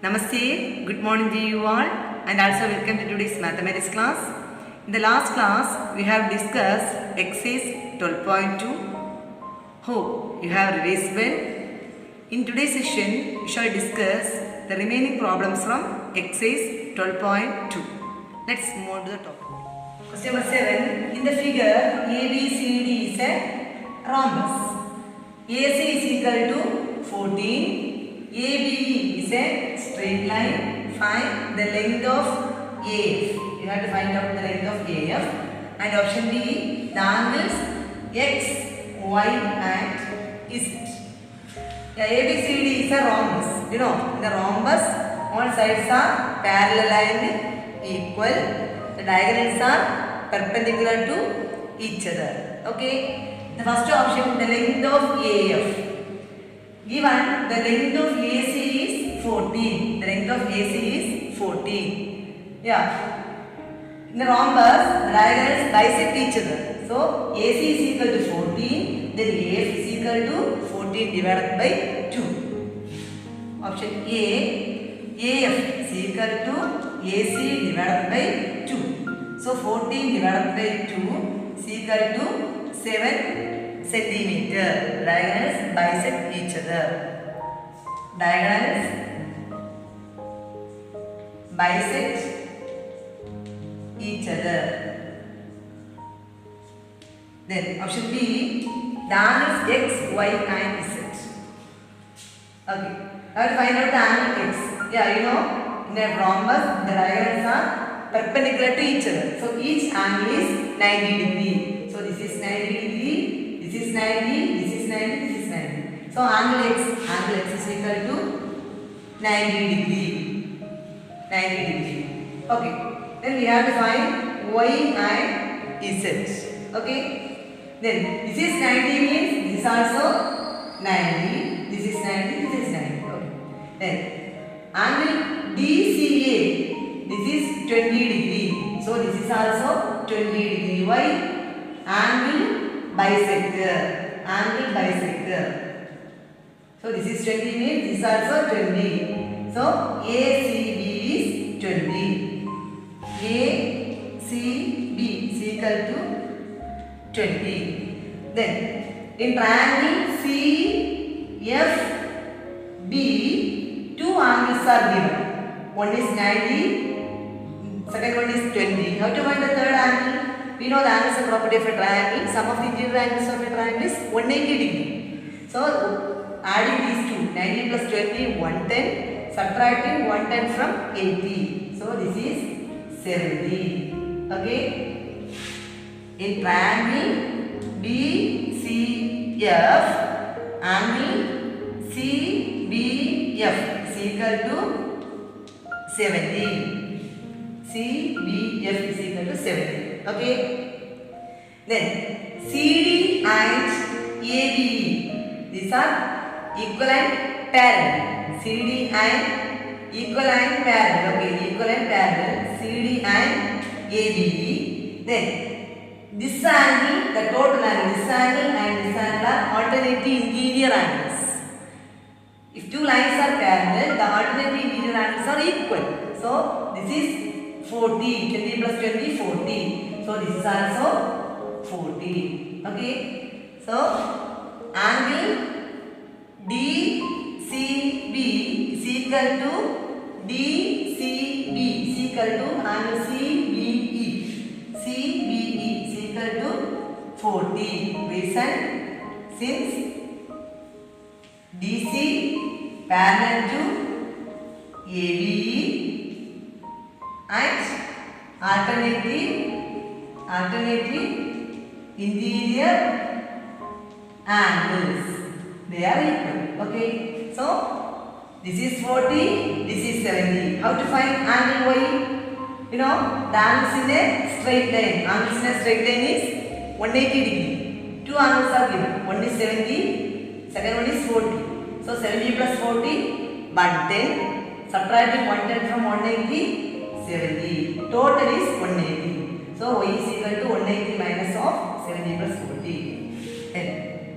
Namaste, good morning to you all and also welcome to today's mathematics class. In the last class, we have discussed exercise 12.2. Hope you have revised well. In today's session, we shall discuss the remaining problems from exercise 12.2. Let's move on to the topic. Question number 7. In the figure, ABCD is a rhombus. AC is equal to 14. ABE is a straight line. Find the length of AF. You have to find out the length of AF. And option B, the angles X, Y and Z. Yeah, ABCD is a rhombus. You know, in the rhombus, all sides are parallel and equal. The diagonals are perpendicular to each other. Okay. The first option, the length of AF. Given the length of AC is 14. The length of AC is 14. Yeah. In the rhombus, the diagonals bisect each other. So, AC is equal to 14. Then AF is equal to 14 divided by 2. Option A. AF is equal to AC divided by 2. So, 14 divided by 2 is equal to 7 centimeter. Diagonals bisect each other. Diagonals bisect each other. Then option B, the angles X, Y and Z. Okay, I will find out the angle X. Yeah, you know, in a rhombus, the diagonals are perpendicular to each other. So each angle is 90 degree. So this is 90 degree. This is 90, this is 90, this is 90. So angle X is equal to 90 degree. 90 degree. Okay. Then we have to find Y and Z. Okay. Then this is 90 means this is also 90. This is 90, this is 90. Okay. Then angle DCA. This is 20 degree. So this is also 20 degree. Y angle bisector. Angle bisector. So this is 20 means this is also 20. So ACB is 20. ACB is equal to 20. Then in triangle CFB, two angles are given. One is 90, second one is 20. How to find the third angle? We know the angles and property of a triangle. Sum of the interior angles of a triangle is 180 degree. So adding these two, 90 plus 20, 110. Subtracting 110 from 80. So this is 70. Okay. In triangle BCF, angle CBF is equal to 70. CBF is equal to 70. Okay. Then CD and ABE, these are equal and parallel. CD and equal and parallel. Okay, equal and parallel. CD and ABE. Then this angle, the total angle, this angle and this angle are alternating interior angles. If two lines are parallel, the alternating interior angles are equal. So this is 40. 20 plus 20, 40. So this is also 40. Okay. So angle DCB is equal to DCB is equal to angle CBE. CBE is equal to 40. Reason, since DC parallel to ABE and alternative interior angles, they are equal. Okay. So this is 40, this is 70. How to find angle Y? You know, the angles in a straight line. Angles in a straight line is 180 degree. Two angles are given. One is 70, second one is 40. So 70 plus 40, 110. Subtracting 110 from 180, 70. Total is 180. So Y is equal to 180 minus of 70 plus 40. And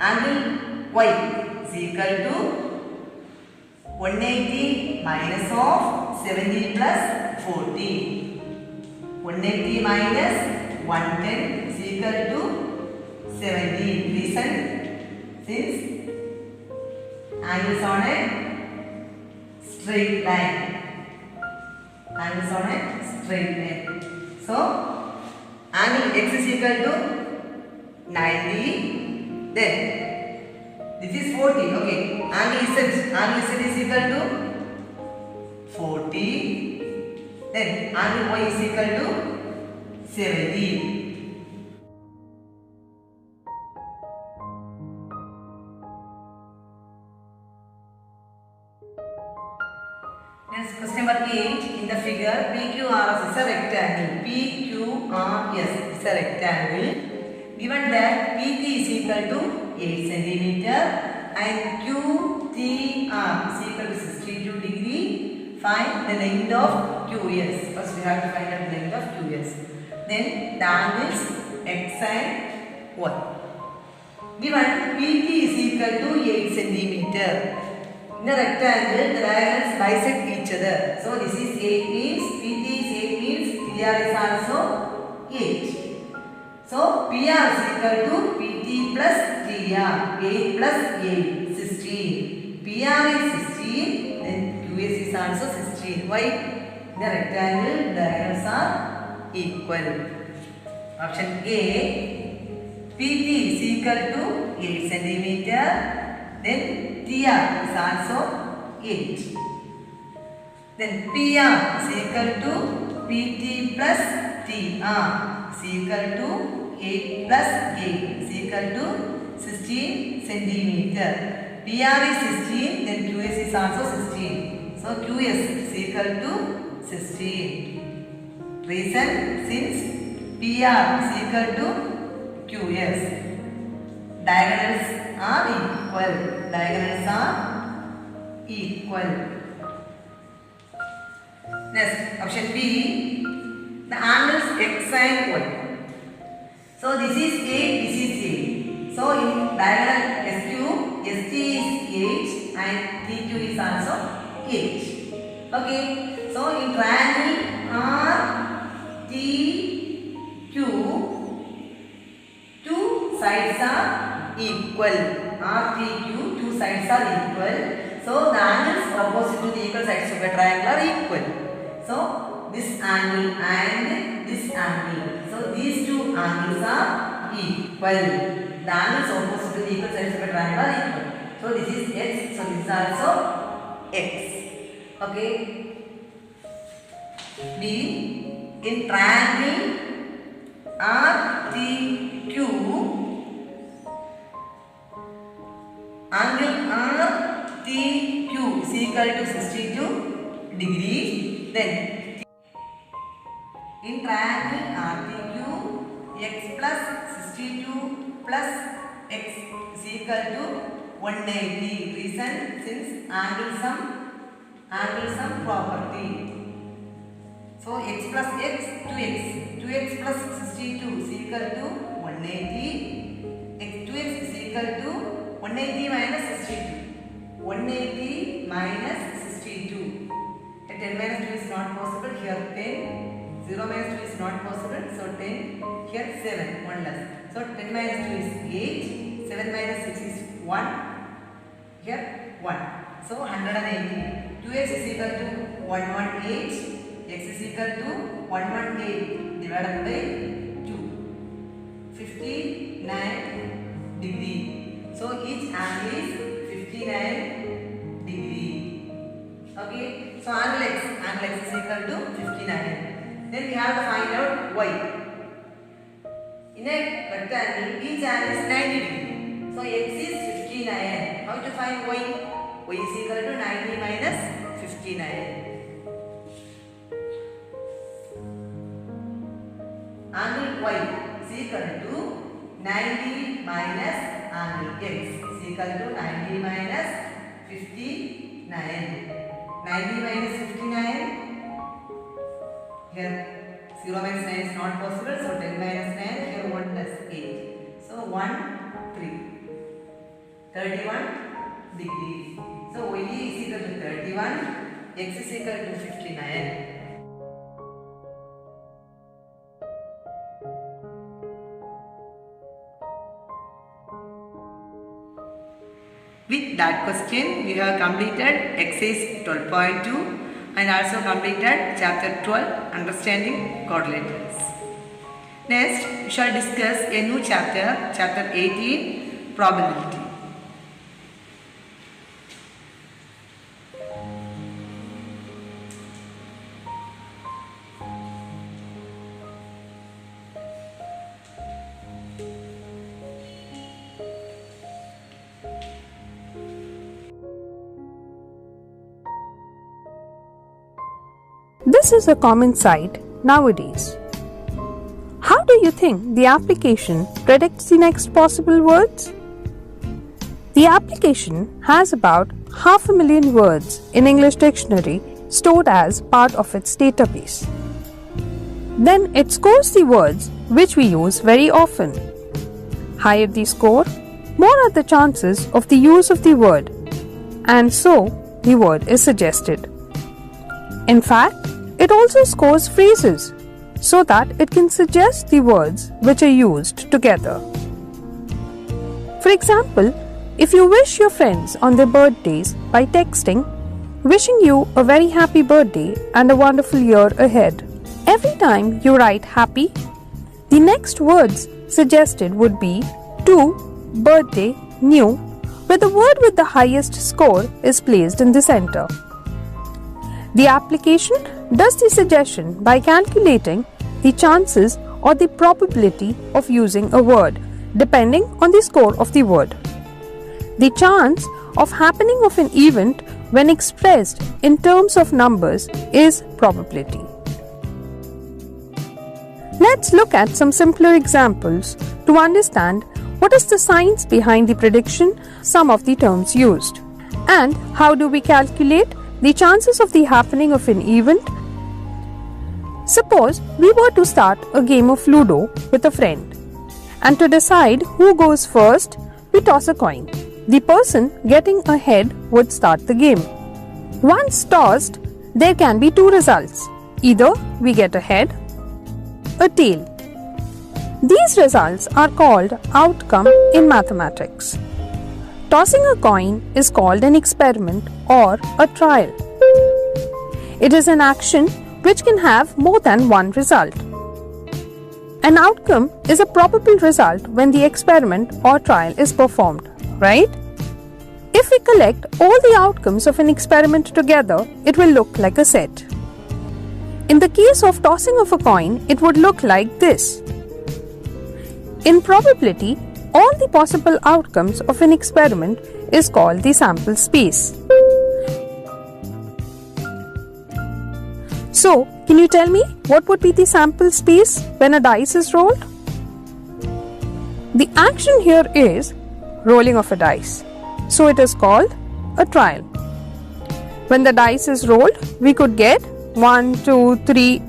angle Y is equal to 180 minus of 70 plus 40. 180 minus 110 is equal to 70. Reason, since angles on a straight line. Angles on a straight line. So, angle x is equal to 90. Then, this is 40. Okay. Angle z is equal to 40. Then, angle y is equal to 70. Next, question number 8. In the figure, PQRS is a rectangle. PQRS is a rectangle. Given that PT is equal to 8 cm and QTR is equal to 62 degree, find the length of QS. First, we have to find out the length of QS. Then, the angles X and Y. Given PT is equal to 8 cm. In a rectangle, the diagonals bisect each other. So, this is 8 means, PT is 8 means, PR is also 8. So, PR is equal to PT plus TR. 8 plus 8, 16. PR is 16, then QS is also 16. Why? In the rectangle, the diagonals are equal. Option A, PT is equal to 8 cm. Then TR is also 8. Then PR is equal to PT plus TR is equal to 8 plus 8 is equal to 16 centimeter. PR is 16, then QS is also 16. So QS is equal to 16. Reason, since PR is equal to QS. Diagonals are equal. Diagonals are equal. Next, option B. The angles X and Y. So this is 8, this is 8. So in diagonal SQ, ST is 8 and TQ is also 8. Okay. So in triangle RTQ, two sides are equal. RTQ, two sides are equal. So the angles opposite to the equal sides of a triangle are equal. So this angle and this angle. So these two angles are equal. The angles opposite to the equal sides of a triangle are equal. So this is X. So this is also X. Okay. B. In triangle RTQ, angle RTQ is equal to 62 degrees. Then in triangle RTQ, X plus 62 plus X is equal to 180. Reason, since angle sum property. So X plus X, 2X. 2X plus 62 is equal to 180. 2X is equal to 180 minus 62. 180 minus 62. 10 minus 2 is not possible. Here 10. 0 minus 2 is not possible. So 10. Here 7. 1 less. So 10 minus 2 is 8. 7 minus 6 is 1. Here 1. So 180. 2x is equal to 118. X is equal to 118 divided by 2. 59 degree. So each angle is 59 degree. Okay. So angle X is equal to 59. Then we have to find out Y. In a rectangle, each angle is 90 degree. So X is 59. How to find Y? Y is equal to 90 minus 59. Angle Y is equal to 90 minus angle X is equal to 90 minus 59. 90 minus 59. Here 0 minus 9 is not possible. So 10 minus 9. Here 1 plus 8. So 1, 3. 31 degrees. So y is equal to 31, x is equal to 59. With that question, we have completed exercise 12.2 and also completed chapter 12, Understanding Quadrilaterals. Next, we shall discuss a new chapter, chapter 18, Probability. This is a common sight nowadays. How do you think the application predicts the next possible words? The application has about 500,000 words in English dictionary stored as part of its database. Then it scores the words which we use very often. Higher the score, more are the chances of the use of the word, and so the word is suggested. In fact, it also scores phrases so that it can suggest the words which are used together. For example, if you wish your friends on their birthdays by texting, wishing you a very happy birthday and a wonderful year ahead, every time you write happy, the next words suggested would be to, birthday, new, where the word with the highest score is placed in the center. The application does the suggestion by calculating the chances or the probability of using a word depending on the score of the word. The chance of happening of an event when expressed in terms of numbers is probability. Let's look at some simpler examples to understand what is the science behind the prediction, some of the terms used, and how do we calculate the chances of the happening of an event. Suppose we were to start a game of Ludo with a friend, and to decide who goes first, we toss a coin. The person getting ahead would start the game. Once tossed, there can be two results. Either we get a head, a tail. These results are called outcome in mathematics. Tossing a coin is called an experiment or a trial. It is an action which can have more than one result. An outcome is a probable result when the experiment or trial is performed, right? If we collect all the outcomes of an experiment together, it will look like a set. In the case of tossing of a coin, it would look like this. In probability, all the possible outcomes of an experiment is called the sample space. So, can you tell me what would be the sample space when a dice is rolled? The action here is rolling of a dice. So, it is called a trial. When the dice is rolled, we could get 1, 2, 3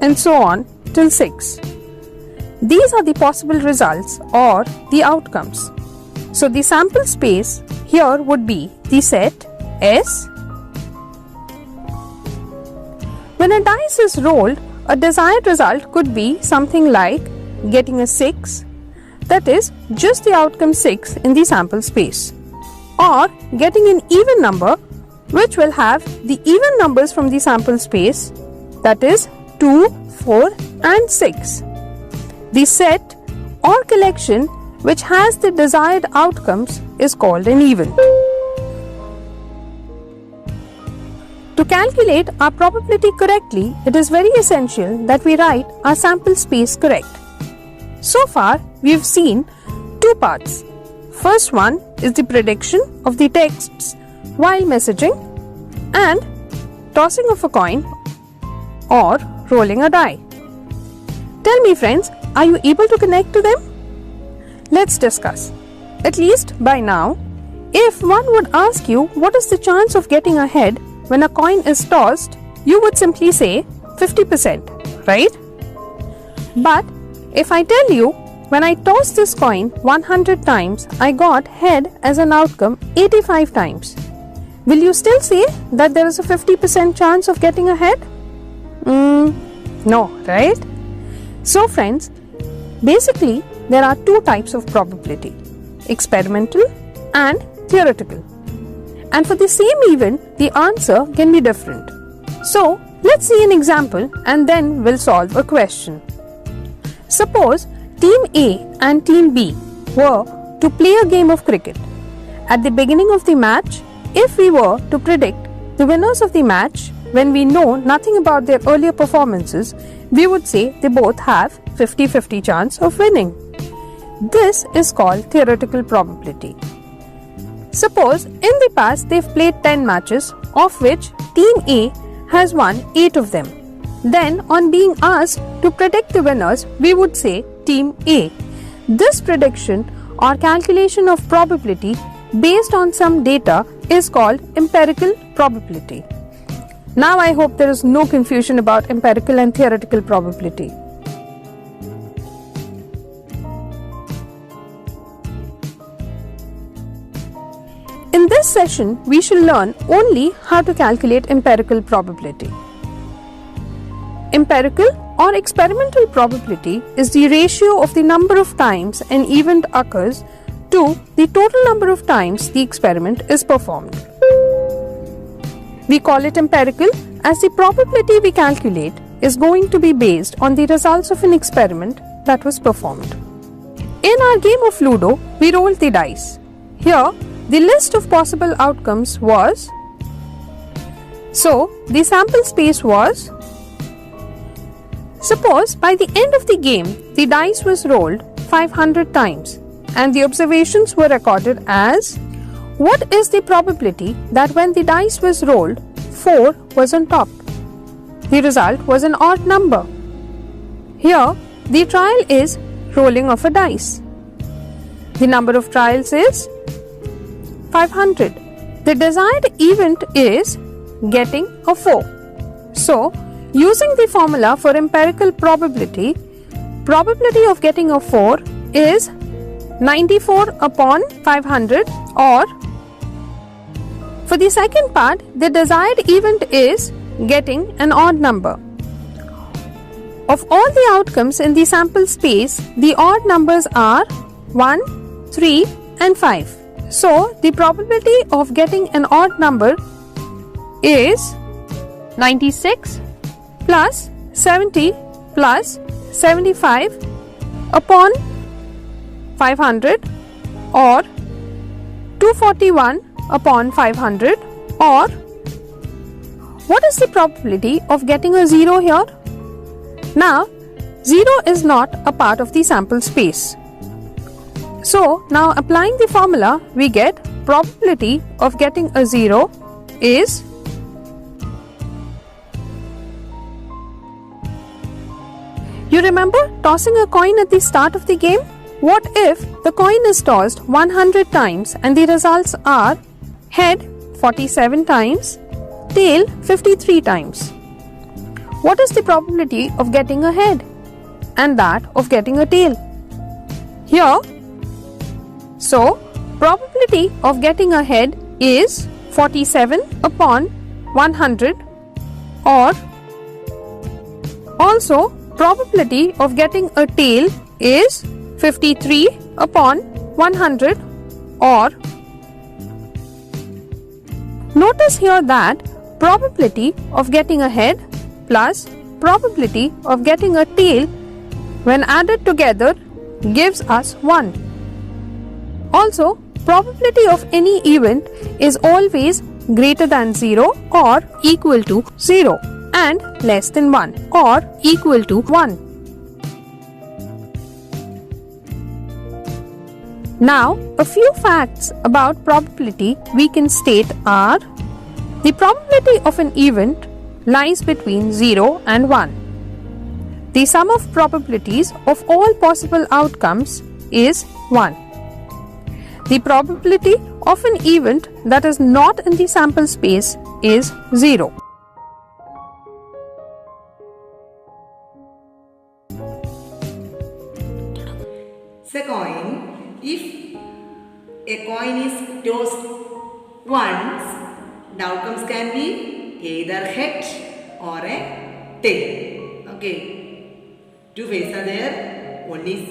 and so on till 6. These are the possible results or the outcomes. So the sample space here would be the set S. When a dice is rolled, a desired result could be something like getting a 6, that is just the outcome 6 in the sample space, or getting an even number which will have the even numbers from the sample space, that is 2, 4 and 6. The set or collection which has the desired outcomes is called an event. To calculate our probability correctly, it is very essential that we write our sample space correct. So far, we have seen two parts. First one is the prediction of the texts while messaging and tossing of a coin or rolling a die. Tell me friends, are you able to connect to them? Let's discuss. At least by now, if one would ask you what is the chance of getting ahead when a coin is tossed, you would simply say 50%, right? But if I tell you, when I tossed this coin 100 times, I got head as an outcome 85 times, will you still say that there is a 50% chance of getting ahead? No, right? So friends, basically there are two types of probability: experimental and theoretical. And for the same event, the answer can be different. So let's see an example and then we'll solve a question. Suppose Team A and Team B were to play a game of cricket. At the beginning of the match, if we were to predict the winners of the match when we know nothing about their earlier performances, we would say they both have 50-50 chance of winning. This is called theoretical probability. Suppose in the past they've played 10 matches, of which Team A has won 8 of them. Then on being asked to predict the winners, we would say Team A. This prediction or calculation of probability based on some data is called empirical probability. Now I hope there is no confusion about empirical and theoretical probability. In this session, we shall learn only how to calculate empirical probability. Empirical or experimental probability is the ratio of the number of times an event occurs to the total number of times the experiment is performed. We call it empirical as the probability we calculate is going to be based on the results of an experiment that was performed. In our game of Ludo, we rolled the dice. Here, the list of possible outcomes was, so the sample space was, suppose by the end of the game, the dice was rolled 500 times and the observations were recorded as, what is the probability that when the dice was rolled, 4 was on top? The result was an odd number. Here, the trial is rolling of a dice. The number of trials is 500. The desired event is getting a 4. So, using the formula for empirical probability, probability of getting a 4 is 94 upon 500, or for the second part, the desired event is getting an odd number. Of all the outcomes in the sample space, the odd numbers are 1, 3 and 5. So, the probability of getting an odd number is 96 plus 70 plus 75 upon 500, or 241 upon 500, or what is the probability of getting a 0 here? Now, 0 is not a part of the sample space. So, now applying the formula, we get probability of getting a 0 is you remember tossing a coin at the start of the game? What if the coin is tossed 100 times and the results are head 47 times, tail 53 times? What is the probability of getting a head and that of getting a tail? Here, so probability of getting a head is 47 upon 100, or also probability of getting a tail is 53 upon 100, or notice here that probability of getting a head plus probability of getting a tail when added together gives us 1. Also, probability of any event is always greater than 0 or equal to 0 and less than 1 or equal to 1. Now, a few facts about probability we can state are: the probability of an event lies between 0 and 1. The sum of probabilities of all possible outcomes is 1. The probability of an event that is not in the sample space is 0. Second, if a coin is tossed once The outcomes can be either head or a tail. Okay. Two faces are there. One is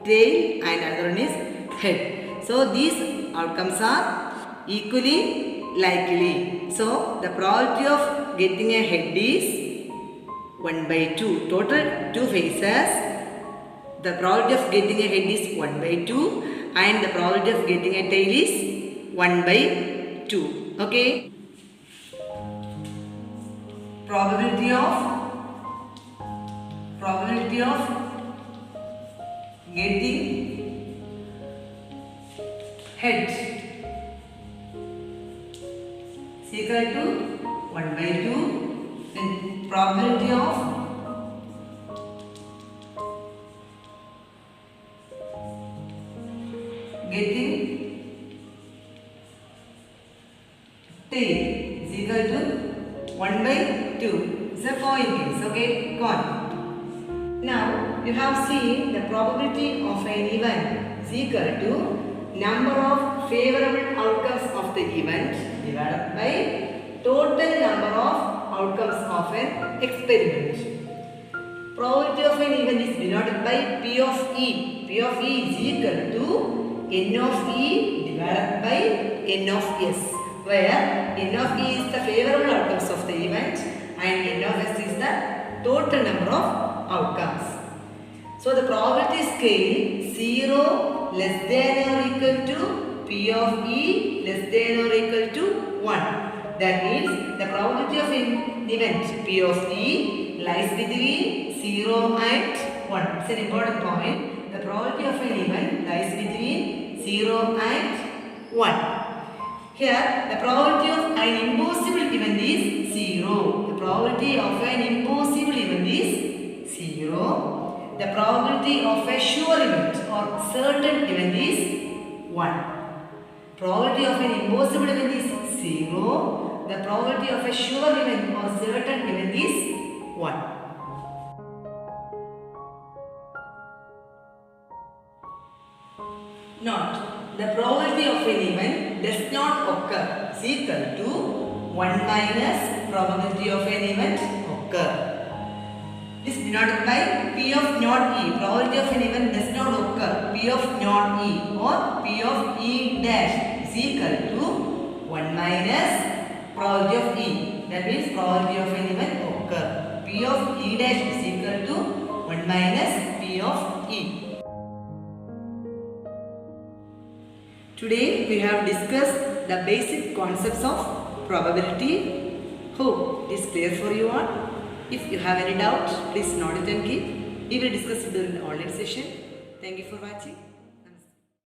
tail and another one is head. So these outcomes are equally likely. So the probability of getting a head is 1 by 2. Total 2 faces. The probability of getting a head is 1 by 2 and the probability of getting a tail is 1 by 2. Okay. Probability of getting head is equal to 1 by 2. Then probability of getting tail is equal to 1 by 2. It's a coin case. Okay, coin. Now you have seen the probability of an event is equal to number of favorable outcomes of the event divided by total number of outcomes of an experiment. Probability of an event is denoted by P of E. P of E is equal to N of E divided by N of S, where N of E is the favorable outcomes of the event and N of S is the total number of outcomes. So the probability scale 0 less than or equal to P of E less than or equal to 1. That means the probability of an event P of E lies between 0 and 1. It's an important point. The probability of an event lies between 0 and 1. Here the probability of an impossible event is 0. The probability of an impossible event is 0. The probability of a sure event or certain event is 1. Probability of an impossible event is 0. The probability of a sure event or certain event is 1. Note, the probability of an event does not occur is equal to 1 minus probability of an event occur. This is denoted by P of not E. Probability of an event does not occur. P of not E or P of E dash is equal to 1 minus probability of E. That means probability of an event occur. P of E dash is equal to 1 minus P of E. Today we have discussed the basic concepts of probability. Hope it is clear for you all. If you have any doubt, please note it and keep. We will discuss it during the online session. Thank you for watching.